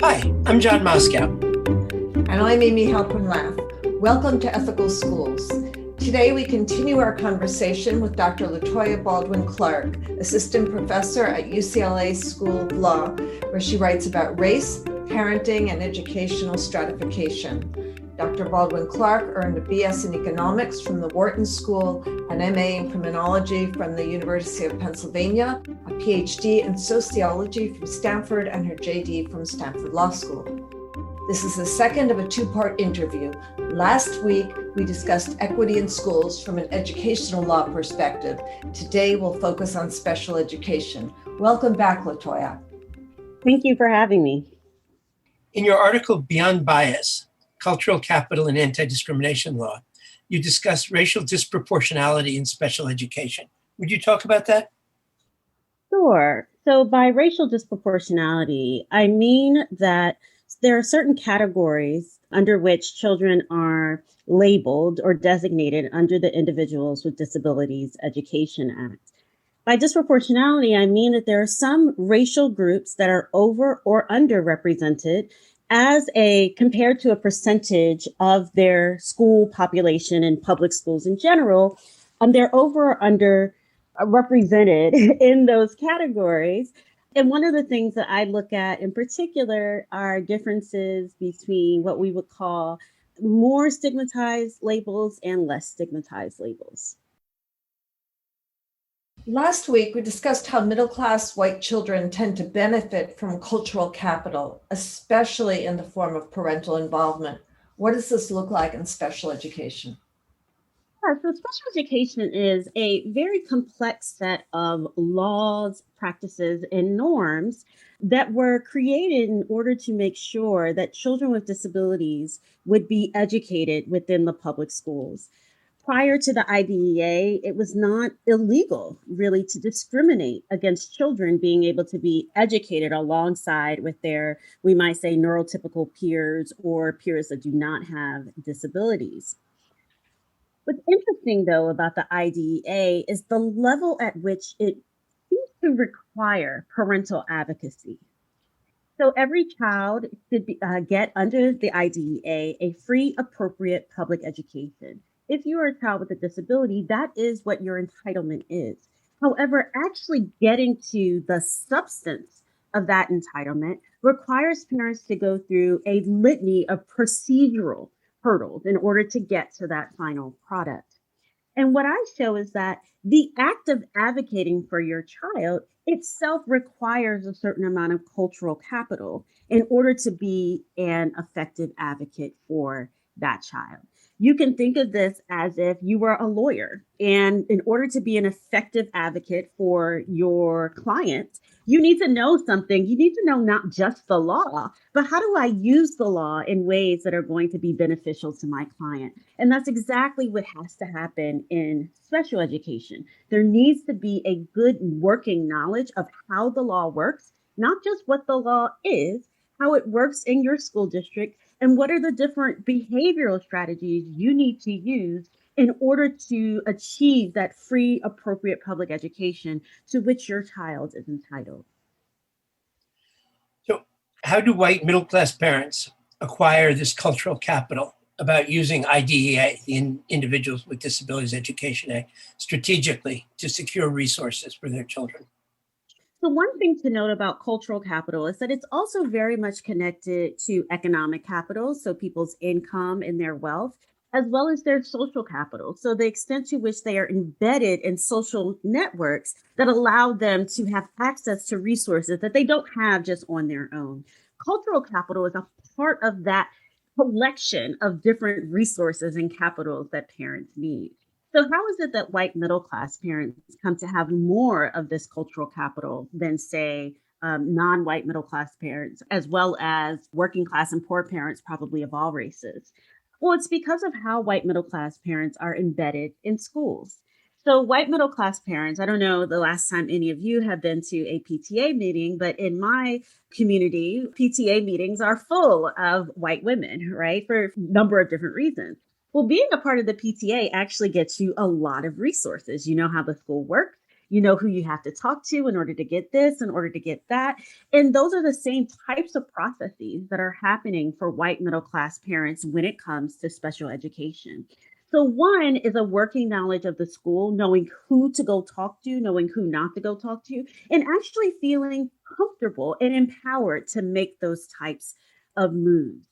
Hi, I'm John Moscow. And I'm Amy Halpern-Laff. Welcome to Ethical Schools. Today we continue our conversation with Dr. LaToya Baldwin Clark, assistant professor at UCLA School of Law, where she writes about race, parenting, and educational stratification. Dr. Baldwin Clark earned a BS in economics from the Wharton School, an MA in criminology from the University of Pennsylvania, a PhD in sociology from Stanford, and her JD from Stanford Law School. This is the second of a two-part interview. Last week, we discussed equity in schools from an educational law perspective. Today, we'll focus on special education. Welcome back, LaToya. Thank you for having me. In your article, Beyond Bias, Cultural Capital and Anti-Discrimination Law, you discuss racial disproportionality in special education. Would you talk about that? Sure. So by racial disproportionality, I mean that there are certain categories under which children are labeled or designated under the Individuals with Disabilities Education Act. By disproportionality, I mean that there are some racial groups that are over or underrepresented compared to a percentage of their school population and public schools in general. They're over or under represented in those categories. And one of the things that I look at in particular are differences between what we would call more stigmatized labels and less stigmatized labels. Last week, we discussed how middle-class white children tend to benefit from cultural capital, especially in the form of parental involvement. What does this look like in special education? So special education is a very complex set of laws, practices, and norms that were created in order to make sure that children with disabilities would be educated within the public schools. Prior to the IDEA, it was not illegal, really, to discriminate against children being able to be educated alongside with their, we might say, neurotypical peers or peers that do not have disabilities. What's interesting, though, about the IDEA is the level at which it seems to require parental advocacy. So every child should get under the IDEA a free, appropriate public education. If you are a child with a disability, that is what your entitlement is. However, actually getting to the substance of that entitlement requires parents to go through a litany of procedural hurdles in order to get to that final product. And what I show is that the act of advocating for your child itself requires a certain amount of cultural capital in order to be an effective advocate for that child. You can think of this as if you were a lawyer, and in order to be an effective advocate for your client, you need to know something. You need to know not just the law, but how do I use the law in ways that are going to be beneficial to my client? And that's exactly what has to happen in special education. There needs to be a good working knowledge of how the law works, not just what the law is, how it works in your school district, and what are the different behavioral strategies you need to use in order to achieve that free, appropriate public education to which your child is entitled. So, how do white middle-class parents acquire this cultural capital about using IDEA, the Individuals with Disabilities Education Act, strategically to secure resources for their children? So one thing to note about cultural capital is that it's also very much connected to economic capital, so people's income and their wealth, as well as their social capital. So the extent to which they are embedded in social networks that allow them to have access to resources that they don't have just on their own. Cultural capital is a part of that collection of different resources and capitals that parents need. So, how is it that white middle class parents come to have more of this cultural capital than, say, non white middle class parents, as well as working class and poor parents, probably of all races? Well, it's because of how white middle class parents are embedded in schools. So, white middle class parents, I don't know the last time any of you have been to a PTA meeting, but in my community, PTA meetings are full of white women, right? For a number of different reasons. Well, being a part of the PTA actually gets you a lot of resources. You know how the school works. You know who you have to talk to in order to get this, in order to get that. And those are the same types of processes that are happening for white middle class parents when it comes to special education. So, one is a working knowledge of the school, knowing who to go talk to, knowing who not to go talk to, and actually feeling comfortable and empowered to make those types of moves.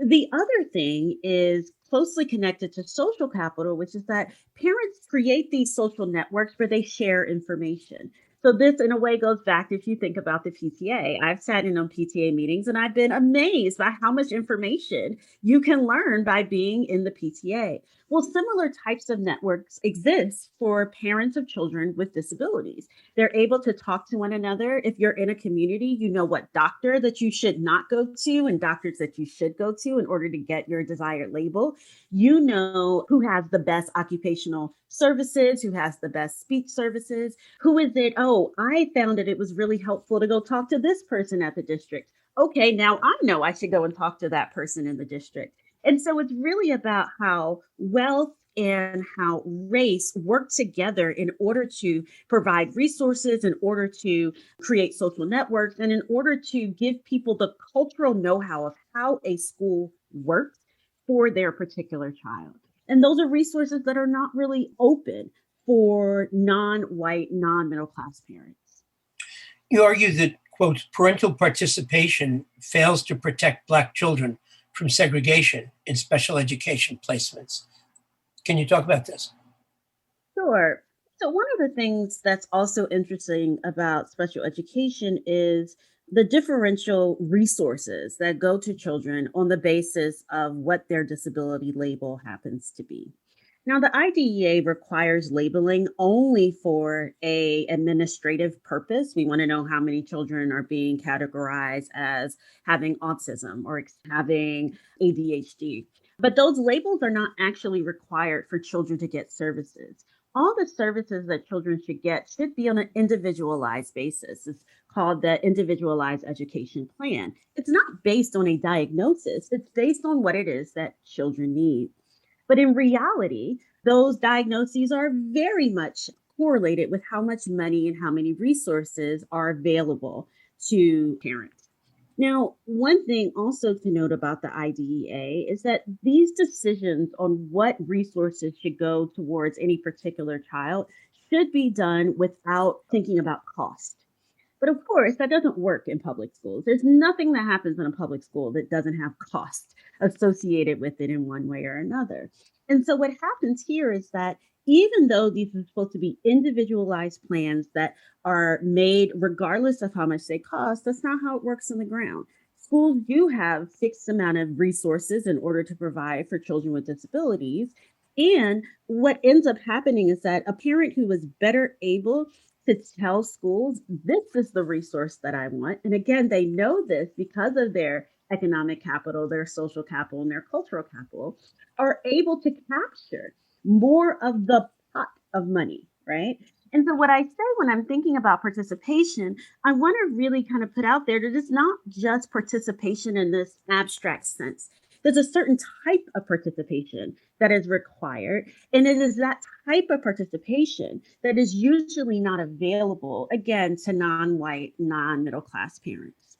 The other thing is closely connected to social capital, which is that parents create these social networks where they share information. So this, in a way, goes back if you think about the PTA. I've sat in on PTA meetings and I've been amazed by how much information you can learn by being in the PTA. Well, similar types of networks exist for parents of children with disabilities. They're able to talk to one another. If you're in a community, you know what doctor that you should not go to and doctors that you should go to in order to get your desired label. You know who has the best occupational services, who has the best speech services, who is it? Oh, I found it was really helpful to go talk to this person at the district. Okay, now I know I should go and talk to that person in the district. And so it's really about how wealth and how race work together in order to provide resources, in order to create social networks, and in order to give people the cultural know how of how a school works for their particular child. And those are resources that are not really open for non white, non middle class parents. You argue that, quote, parental participation fails to protect Black children from segregation in special education placements. Can you talk about this? Sure. So, one of the things that's also interesting about special education is the differential resources that go to children on the basis of what their disability label happens to be. Now, the IDEA requires labeling only for a administrative purpose. We want to know how many children are being categorized as having autism or having ADHD. But those labels are not actually required for children to get services. All the services that children should get should be on an individualized basis. It's called the individualized education plan. It's not based on a diagnosis, it's based on what it is that children need. But in reality, those diagnoses are very much correlated with how much money and how many resources are available to parents. Now, one thing also to note about the IDEA is that these decisions on what resources should go towards any particular child should be done without thinking about cost. But of course, that doesn't work in public schools. There's nothing that happens in a public school that doesn't have cost associated with it in one way or another. And so what happens here is that even though these are supposed to be individualized plans that are made regardless of how much they cost, that's not how it works on the ground. Schools do have fixed amount of resources in order to provide for children with disabilities. And what ends up happening is that a parent who is better able to tell schools, this is the resource that I want. And again, they know this because of their economic capital, their social capital, and their cultural capital, are able to capture more of the pot of money, right? And so, what I say when I'm thinking about participation, I want to really kind of put out there that it's not just participation in this abstract sense. There's a certain type of participation that is required. And it is that type of participation that is usually not available, again, to non white, non middle class parents.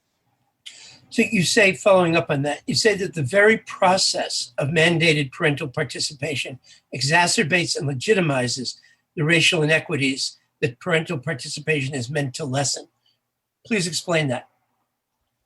So you say, following up on that, you say that the very process of mandated parental participation exacerbates and legitimizes the racial inequities that parental participation is meant to lessen. Please explain that.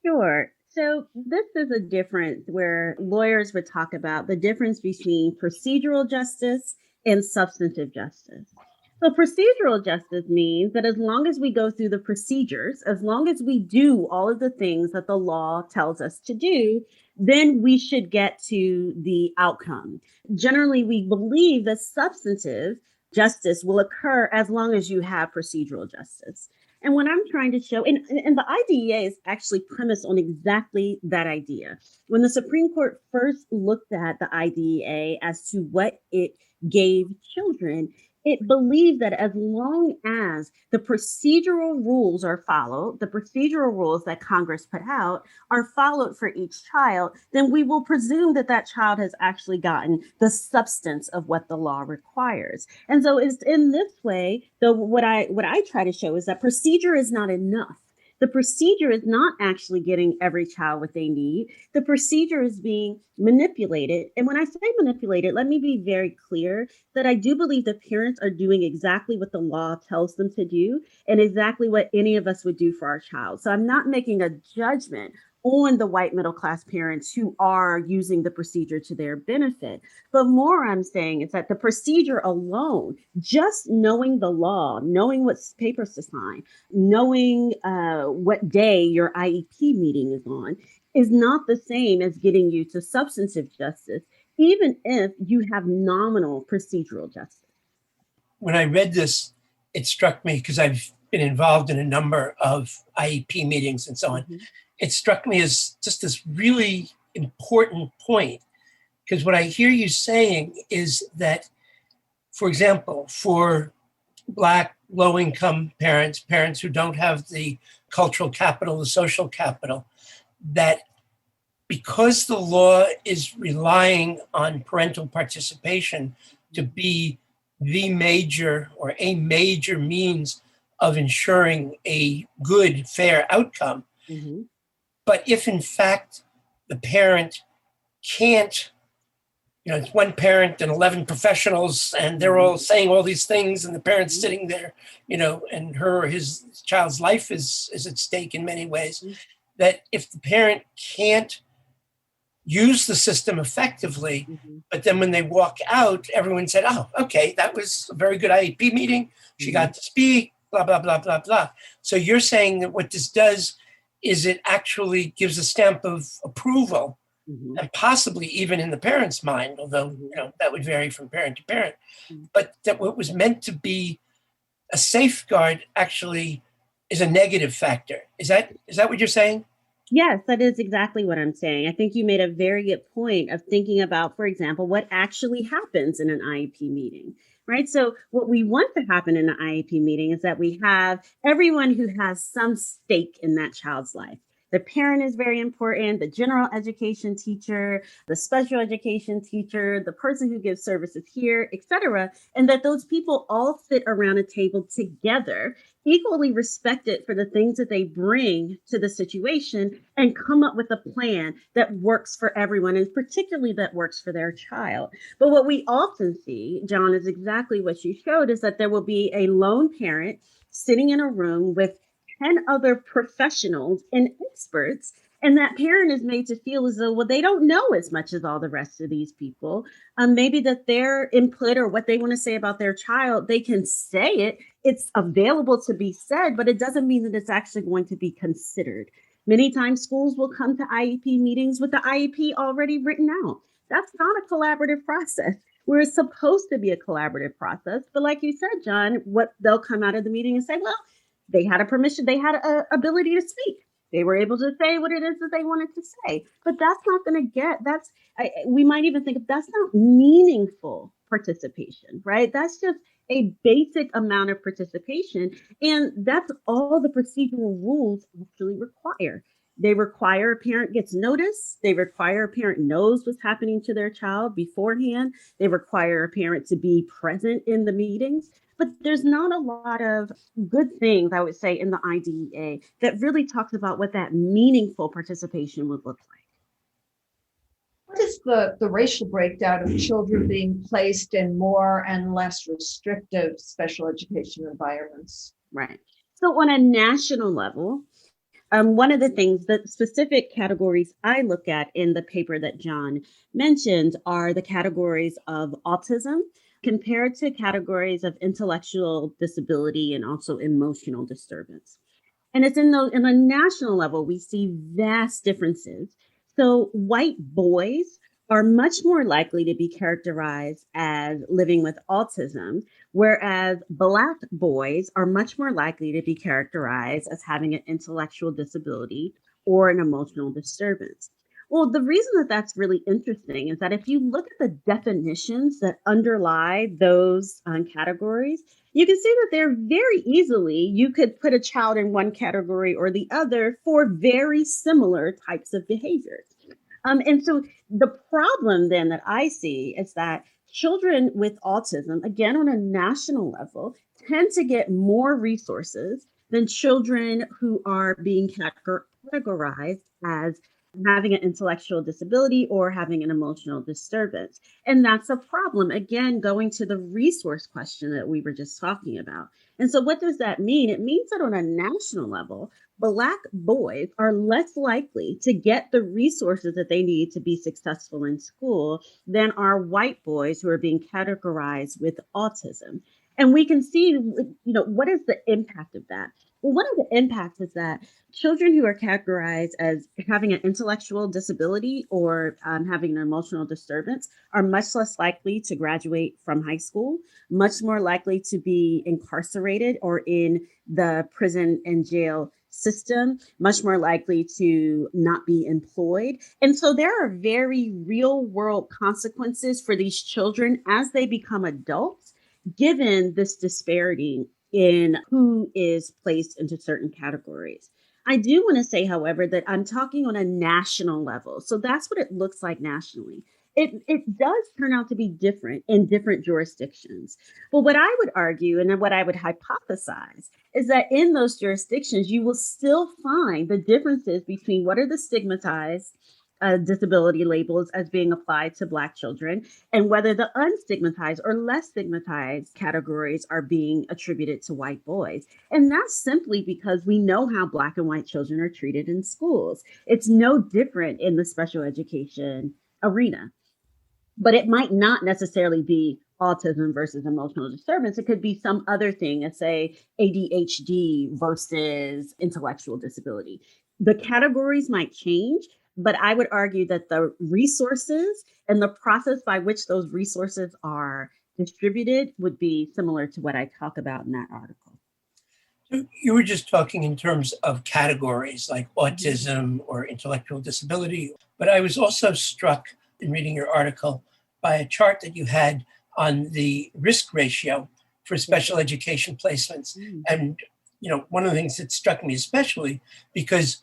Sure. So this is a difference where lawyers would talk about the difference between procedural justice and substantive justice. So procedural justice means that as long as we go through the procedures, as long as we do all of the things that the law tells us to do, then we should get to the outcome. Generally, we believe that substantive justice will occur as long as you have procedural justice. And what I'm trying to show, and the IDEA is actually premised on exactly that idea. When the Supreme Court first looked at the IDEA as to what it gave children, it believes that as long as the procedural rules are followed, the procedural rules that Congress put out are followed for each child, then we will presume that that child has actually gotten the substance of what the law requires. And so it's in this way, though what I try to show is that procedure is not enough. The procedure is not actually getting every child what they need. The procedure is being manipulated. And when I say manipulated, let me be very clear that I do believe that parents are doing exactly what the law tells them to do and exactly what any of us would do for our child. So I'm not making a judgment on the white middle class parents who are using the procedure to their benefit. But more I'm saying is that the procedure alone, just knowing the law, knowing what papers to sign, knowing what day your IEP meeting is on, is not the same as getting you to substantive justice, even if you have nominal procedural justice. When I read this, it struck me because I've been involved in a number of IEP meetings and so on. Mhm. It struck me as just this really important point because what I hear you saying is that, for example, for Black low-income parents, parents who don't have the cultural capital, the social capital, that because the law is relying on parental participation to be the major or a major means of ensuring a good, fair outcome. Mhm. But if in fact the parent can't, it's one parent and 11 professionals, and they're all saying all these things, and the parent's Mhm. sitting there, and her or his child's life is at stake in many ways, Mhm. that if the parent can't use the system effectively, Mhm. but then when they walk out, everyone said, oh, okay, that was a very good IEP meeting. She Mhm. got to speak, blah, blah, blah, blah, blah. So you're saying that what this does is it actually gives a stamp of approval Mhm. and possibly even in the parent's mind, although, Mhm. that would vary from parent to parent, Mhm. but that what was meant to be a safeguard actually is a negative factor. Is that what you're saying? Yes, that is exactly what I'm saying. I think you made a very good point of thinking about, for example, what actually happens in an IEP meeting, right? So, what we want to happen in an IEP meeting is that we have everyone who has some stake in that child's life. The parent is very important, the general education teacher, the special education teacher, the person who gives services here, etc., and that those people all sit around a table together, equally respected for the things that they bring to the situation, and come up with a plan that works for everyone, and particularly that works for their child. But what we often see, John, is exactly what you showed, is that there will be a lone parent sitting in a room with 10 other professionals and experts. And that parent is made to feel as though, well, they don't know as much as all the rest of these people. Maybe that their input or what they want to say about their child, they can say it, it's available to be said, but it doesn't mean that it's actually going to be considered. Many times schools will come to IEP meetings with the IEP already written out. That's not a collaborative process. Where it's supposed to be a collaborative process. But like you said, John, what they'll come out of the meeting and say, well, they had a permission, they had a ability to speak. They were able to say what it is that they wanted to say. But that's not going to we might even think of that's not meaningful participation, right? That's just a basic amount of participation. And that's all the procedural rules actually require. They require a parent gets notice. They require a parent knows what's happening to their child beforehand. They require a parent to be present in the meetings. But there's not a lot of good things, I would say, in the IDEA that really talks about what that meaningful participation would look like. What is the racial breakdown of children being placed in more and less restrictive special education environments? Right. So, on a national level, one of the things, the specific categories I look at in the paper that John mentioned are the categories of autism compared to categories of intellectual disability and also emotional disturbance. And it's in a national level, we see vast differences. So white boys are much more likely to be characterized as living with autism, whereas Black boys are much more likely to be characterized as having an intellectual disability or an emotional disturbance. Well, the reason that that's really interesting is that if you look at the definitions that underlie those categories, you can see that they're very easily, you could put a child in one category or the other for very similar types of behaviors. And so the problem then that I see is that children with autism, again, on a national level, tend to get more resources than children who are being categorized as having an intellectual disability or having an emotional disturbance. And that's a problem. Again, going to the resource question that we were just talking about. And so, what does that mean? It means that on a national level, Black boys are less likely to get the resources that they need to be successful in school than are white boys who are being categorized with autism. And we can see, what is the impact of that? Well, one of the impacts is that children who are categorized as having an intellectual disability or having an emotional disturbance are much less likely to graduate from high school, much more likely to be incarcerated or in the prison and jail system, much more likely to not be employed. And so there are very real world consequences for these children as they become adults, given this disparity in who is placed into certain categories. I do want to say, however, that I'm talking on a national level. So that's what it looks like nationally. It does turn out to be different in different jurisdictions. But what I would argue and what I would hypothesize is that in those jurisdictions, you will still find the differences between what are the stigmatized disability labels as being applied to Black children and whether the unstigmatized or less stigmatized categories are being attributed to white boys. And that's simply because we know how Black and white children are treated in schools. It's no different in the special education arena, but it might not necessarily be autism versus emotional disturbance. It could be some other thing, let's say ADHD versus intellectual disability. The categories might change, but I would argue that the resources and the process by which those resources are distributed would be similar to what I talk about in that article. You were just talking in terms of categories like autism or intellectual disability, but I was also struck in reading your article by a chart that you had on the risk ratio for special education placements. And, one of the things that struck me especially because,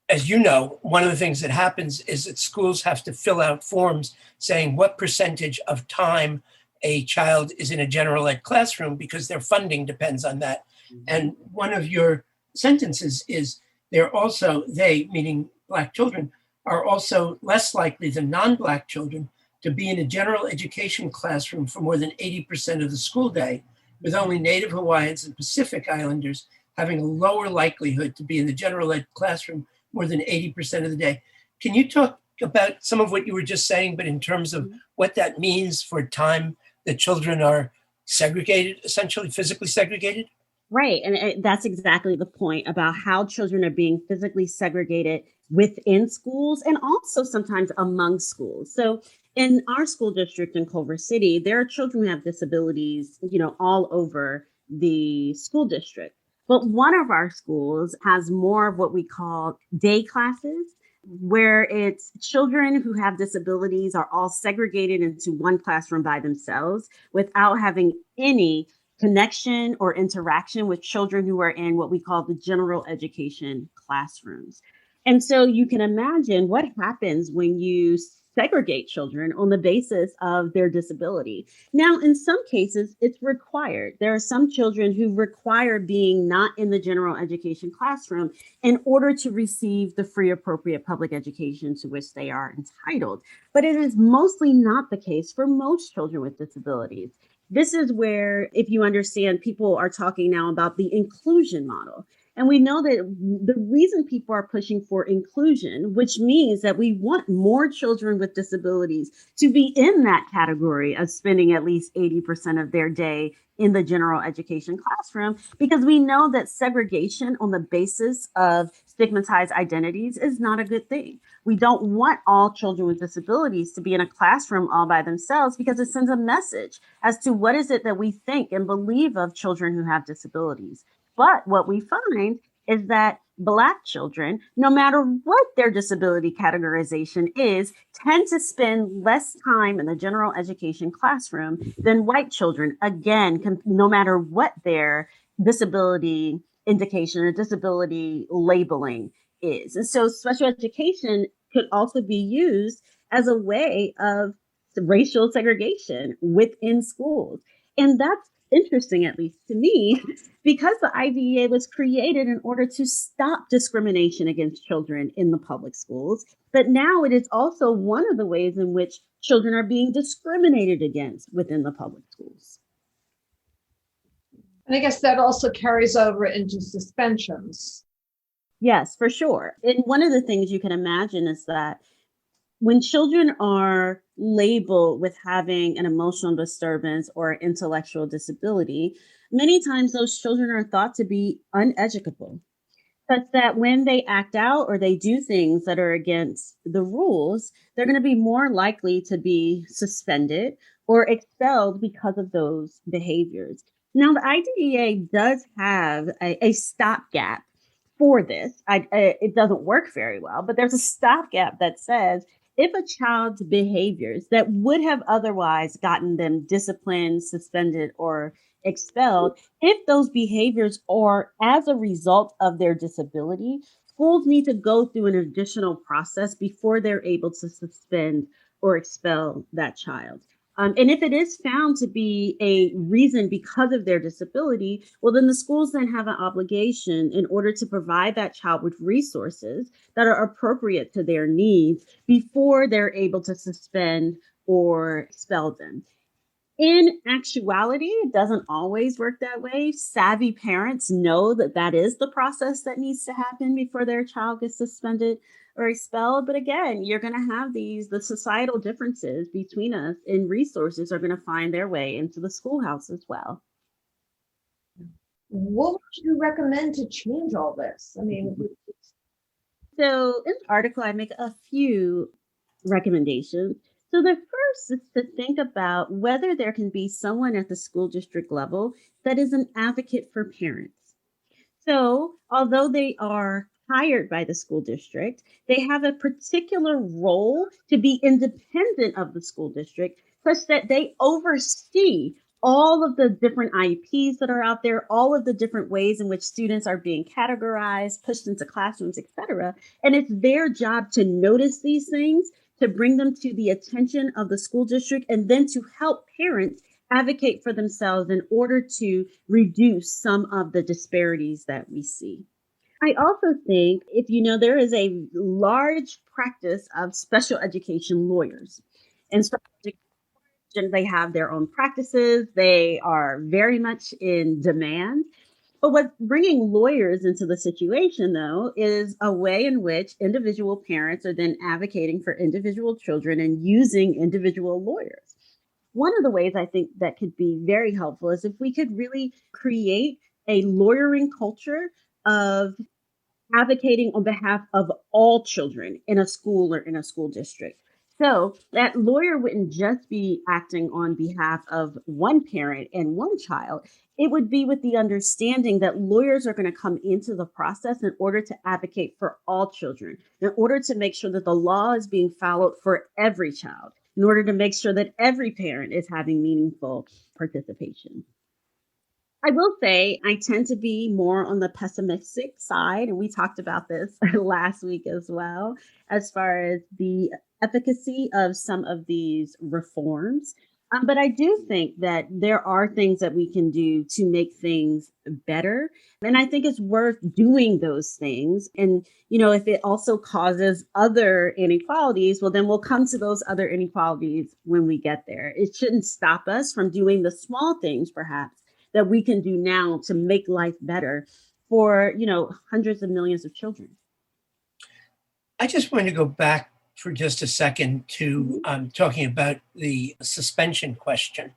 as you know, one of the things that happens is that schools have to fill out forms saying what percentage of time a child is in a general ed classroom because their funding depends on that. And one of your sentences is they, meaning Black children, are also less likely than non-Black children to be in a general education classroom for more than 80% of the school day, with only Native Hawaiians and Pacific Islanders having a lower likelihood to be in the general ed classroom more than 80% of the day. Can you talk about some of what you were just saying, but in terms of what that means for time that children are segregated, essentially physically segregated? Right. And that's exactly the point about how children are being physically segregated within schools and also sometimes among schools. So in our school district in Culver City, there are children who have disabilities, all over the school district. But one of our schools has more of what we call day classes, where it's children who have disabilities are all segregated into one classroom by themselves without having any connection or interaction with children who are in what we call the general education classrooms. And so you can imagine what happens when you segregate children on the basis of their disability. Now, in some cases, it's required. There are some children who require being not in the general education classroom in order to receive the free, appropriate public education to which they are entitled. But it is mostly not the case for most children with disabilities. This is where, if you understand, people are talking now about the inclusion model. And we know that the reason people are pushing for inclusion, which means that we want more children with disabilities to be in that category of spending at least 80% of their day in the general education classroom, because we know that segregation on the basis of stigmatized identities is not a good thing. We don't want all children with disabilities to be in a classroom all by themselves because it sends a message as to what is it that we think and believe of children who have disabilities. But what we find is that Black children, no matter what their disability categorization is, tend to spend less time in the general education classroom than white children, again, no matter what their disability indication or disability labeling is. And so special education could also be used as a way of racial segregation within schools. And that's interesting, at least to me, because the IDEA was created in order to stop discrimination against children in the public schools. But now it is also one of the ways in which children are being discriminated against within the public schools. And I guess that also carries over into suspensions. Yes, for sure. And one of the things you can imagine is that when children are labeled with having an emotional disturbance or intellectual disability, many times those children are thought to be uneducable, such that when they act out or they do things that are against the rules, they're going to be more likely to be suspended or expelled because of those behaviors. Now, the IDEA does have a stopgap for this. It doesn't work very well, but there's a stopgap that says if a child's behaviors that would have otherwise gotten them disciplined, suspended, or expelled, if those behaviors are as a result of their disability, schools need to go through an additional process before they're able to suspend or expel that child. And if it is found to be a reason because of their disability, well, then the schools then have an obligation in order to provide that child with resources that are appropriate to their needs before they're able to suspend or expel them. In actuality, it doesn't always work that way. Savvy parents know that that is the process that needs to happen before their child gets suspended or expelled. But again, you're going to have the societal differences between us in resources are going to find their way into the schoolhouse as well. What would you recommend to change all this? I mean, So in the article, I make a few recommendations. So the first is to think about whether there can be someone at the school district level that is an advocate for parents. So although they are hired by the school district, they have a particular role to be independent of the school district such that they oversee all of the different IEPs that are out there, all of the different ways in which students are being categorized, pushed into classrooms, etc. And it's their job to notice these things, to bring them to the attention of the school district, and then to help parents advocate for themselves in order to reduce some of the disparities that we see. I also think if you know there is a large practice of special education lawyers, and special education, they have their own practices. They are very much in demand. But what's bringing lawyers into the situation, though, is a way in which individual parents are then advocating for individual children and using individual lawyers. One of the ways I think that could be very helpful is if we could really create a lawyering culture of advocating on behalf of all children in a school or in a school district. So that lawyer wouldn't just be acting on behalf of one parent and one child. It would be with the understanding that lawyers are going to come into the process in order to advocate for all children, in order to make sure that the law is being followed for every child, in order to make sure that every parent is having meaningful participation. I will say I tend to be more on the pessimistic side, and we talked about this last week as well, as far as the efficacy of some of these reforms. But I do think that there are things that we can do to make things better. And I think it's worth doing those things. And, you know, if it also causes other inequalities, well, then we'll come to those other inequalities when we get there. It shouldn't stop us from doing the small things, perhaps, that we can do now to make life better for, you know, hundreds of millions of children. I just want to go back for just a second to talking about the suspension question,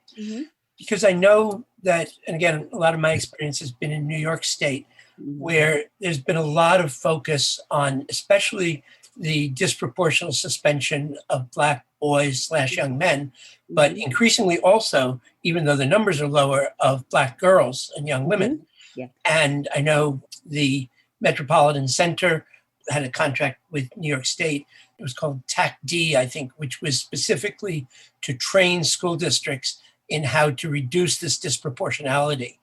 because I know that, and again, a lot of my experience has been in New York State, where there's been a lot of focus on especially the disproportionate suspension of Black boys / young men, but increasingly also, even though the numbers are lower, of Black girls and young women. Yeah. And I know the Metropolitan Center had a contract with New York State. It was called TAC-D, I think, which was specifically to train school districts in how to reduce this disproportionality.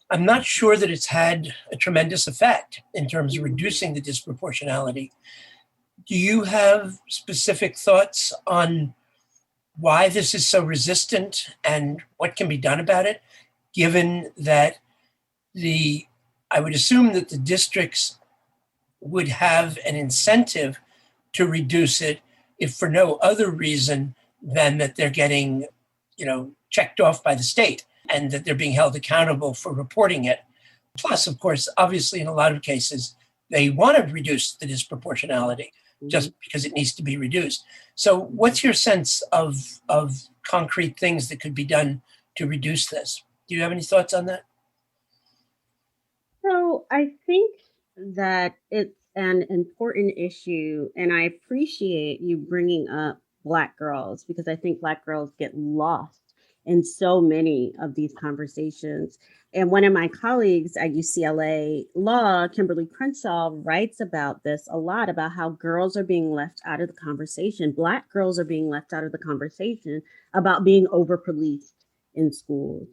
I'm not sure that it's had a tremendous effect in terms of reducing the disproportionality. Do you have specific thoughts on why this is so resistant and what can be done about it, given that I would assume that the districts would have an incentive to reduce it if for no other reason than that they're getting, checked off by the state and that they're being held accountable for reporting it. Plus, of course, obviously, in a lot of cases, they want to reduce the disproportionality just because it needs to be reduced. So what's your sense of concrete things that could be done to reduce this? Do you have any thoughts on that? So I think that it's an important issue, and I appreciate you bringing up Black girls because I think Black girls get lost in so many of these conversations. And one of my colleagues at UCLA Law, Kimberly Crenshaw, writes about this a lot about how girls are being left out of the conversation. Black girls are being left out of the conversation about being over policed in schools.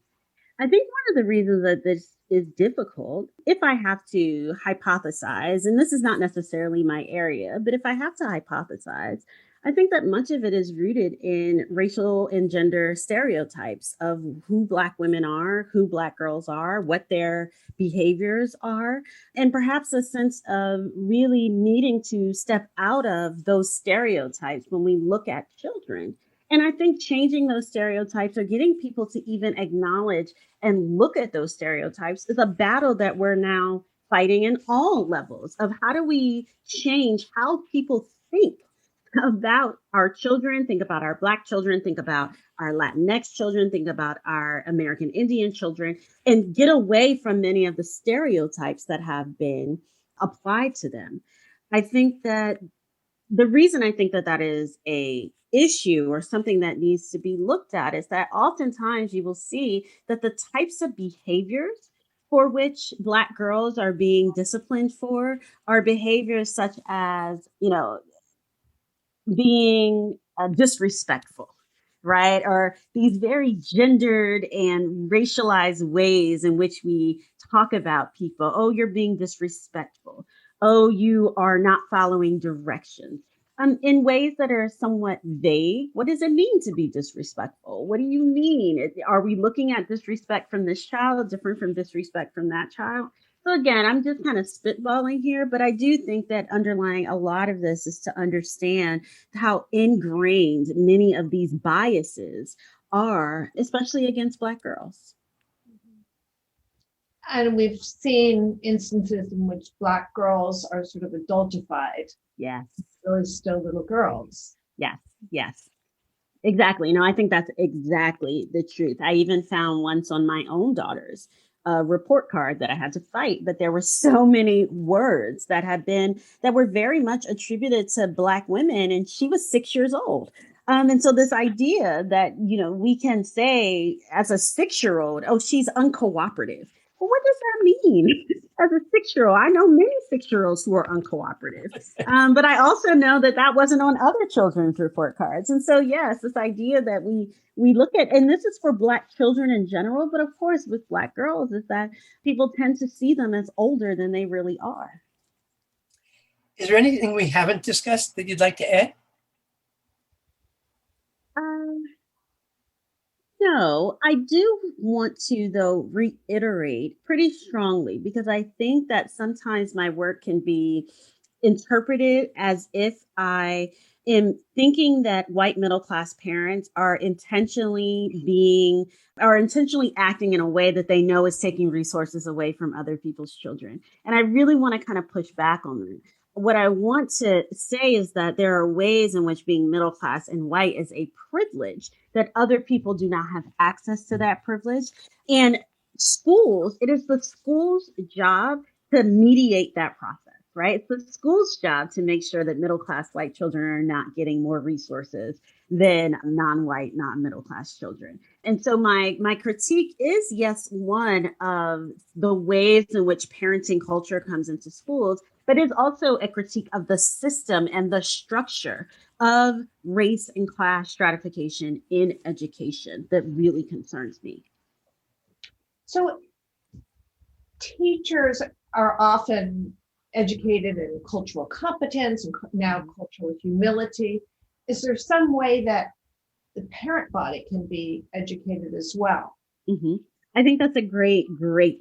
I think one of the reasons that this is difficult, if I have to hypothesize, and this is not necessarily my area, but if I have to hypothesize, I think that much of it is rooted in racial and gender stereotypes of who Black women are, who Black girls are, what their behaviors are, and perhaps a sense of really needing to step out of those stereotypes when we look at children. And I think changing those stereotypes or getting people to even acknowledge and look at those stereotypes is a battle that we're now fighting in all levels of how do we change how people think about our children, think about our Black children, think about our Latinx children, think about our American Indian children, and get away from many of the stereotypes that have been applied to them. I think that the reason I think that that is a issue or something that needs to be looked at is that oftentimes you will see that the types of behaviors for which Black girls are being disciplined for are behaviors such as, being disrespectful, right? Or these very gendered and racialized ways in which we talk about people. Oh, you're being disrespectful. Oh, you are not following directions. In ways that are somewhat vague. What does it mean to be disrespectful? What do you mean? Are we looking at disrespect from this child different from disrespect from that child? So again, I'm just kind of spitballing here, but I do think that underlying a lot of this is to understand how ingrained many of these biases are, especially against Black girls. And we've seen instances in which Black girls are sort of adultified, Yes, really still little girls. yes, yes. Exactly. No, I think that's exactly the truth. I even found once on my own daughter's report card that I had to fight, but there were so many words that were very much attributed to Black women, and she was 6 years old. And so this idea that, we can say as a 6 year old, oh, she's uncooperative. Well, what does that mean? As a 6 year old, I know many 6 year olds who are uncooperative. But I also know that that wasn't on other children's report cards. And so, yes, this idea that we look at, and this is for Black children in general, but of course with Black girls, is that people tend to see them as older than they really are. Is there anything we haven't discussed that you'd like to add? Um, No, I do want to, though, reiterate pretty strongly because I think that sometimes my work can be interpreted as if I am thinking that white middle class parents are intentionally acting in a way that they know is taking resources away from other people's children. And I really want to kind of push back on that. What I want to say is that there are ways in which being middle class and white is a privilege that other people do not have access to that privilege. And it is the school's job to mediate that process. right? It's the school's job to make sure that middle-class white children are not getting more resources than non-white, non-middle-class children. And so my critique is, yes, one of the ways in which parenting culture comes into schools, but is also a critique of the system and the structure of race and class stratification in education that really concerns me. So teachers are often educated in cultural competence and now cultural humility. Is there some way that the parent body can be educated as well? Mm-hmm. I think that's a great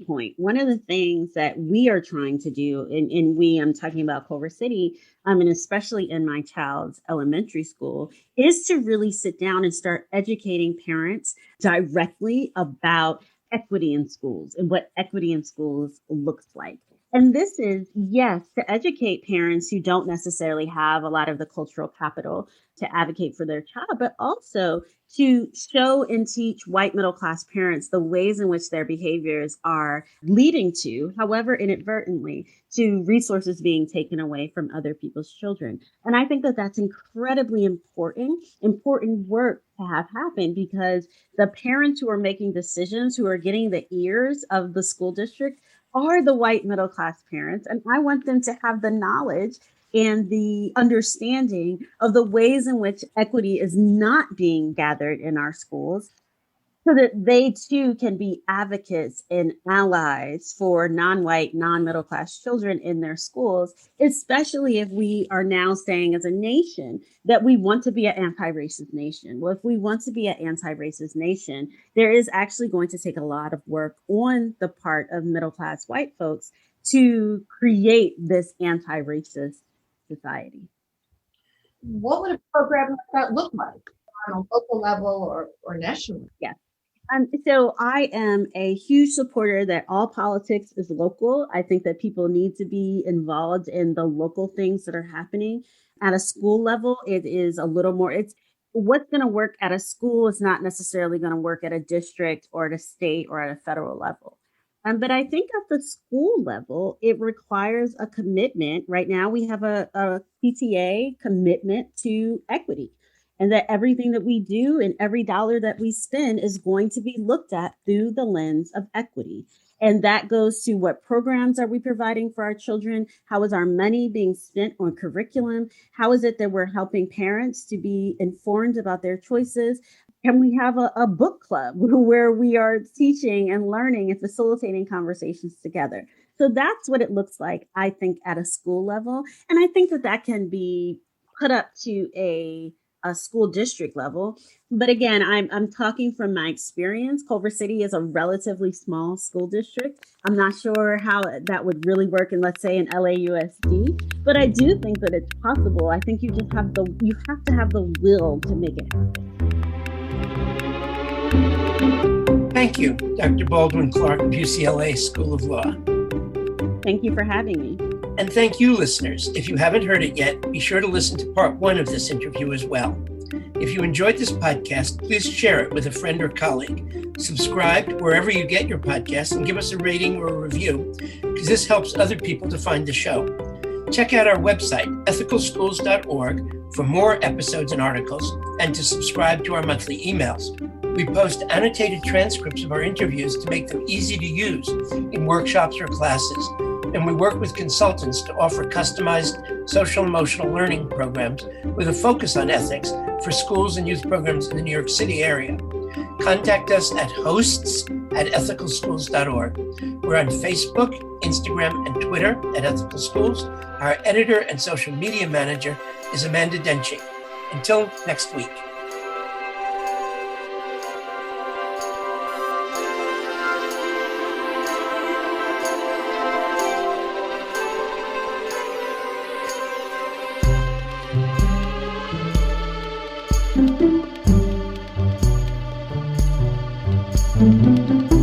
point. One of the things that we are trying to do, I'm talking about Culver City, and especially in my child's elementary school, is to really sit down and start educating parents directly about equity in schools and what equity in schools looks like. And this is, yes, to educate parents who don't necessarily have a lot of the cultural capital to advocate for their child, but also to show and teach white middle class parents the ways in which their behaviors are leading to, however inadvertently, to resources being taken away from other people's children. And I think that that's incredibly important work to have happen, because the parents who are making decisions, who are getting the ears of the school district, are the white middle class parents. And I want them to have the knowledge and the understanding of the ways in which equity is not being gathered in our schools, so that they too can be advocates and allies for non-white, non-middle class children in their schools, especially if we are now saying as a nation that we want to be an anti-racist nation. Well, if we want to be an anti-racist nation, there is actually going to take a lot of work on the part of middle class white folks to create this anti-racist society. What would a program like that look like on a local level or nationally? Yeah. So I am a huge supporter that all politics is local. I think that people need to be involved in the local things that are happening at a school level. It is a little more, it's what's going to work at a school is not necessarily going to work at a district or at a state or at a federal level. But I think at the school level, it requires a commitment. Right now, we have a PTA commitment to equity, and that everything that we do and every dollar that we spend is going to be looked at through the lens of equity. And that goes to what programs are we providing for our children? How is our money being spent on curriculum? How is it that we're helping parents to be informed about their choices? Can we have a book club where we are teaching and learning and facilitating conversations together? So that's what it looks like, I think, at a school level. And I think that that can be put up to a school district level. But again, I'm talking from my experience. Culver City is a relatively small school district. I'm not sure how that would really work in, let's say, an LAUSD, but I do think that it's possible. I think you have to have the will to make it happen. Thank you, Dr. Baldwin Clark of UCLA School of Law. Thank you for having me. And thank you, listeners. If you haven't heard it yet, be sure to listen to part 1 of this interview as well. If you enjoyed this podcast, please share it with a friend or colleague. Subscribe wherever you get your podcasts and give us a rating or a review, because this helps other people to find the show. Check out our website, ethicalschools.org, for more episodes and articles, and to subscribe to our monthly emails. We post annotated transcripts of our interviews to make them easy to use in workshops or classes. And we work with consultants to offer customized social-emotional learning programs with a focus on ethics for schools and youth programs in the New York City area. Contact us at hosts@ethicalschools.org. We're on Facebook, Instagram, and Twitter at Ethical Schools. Our editor and social media manager is Amanda Denching. Until next week. Thank you.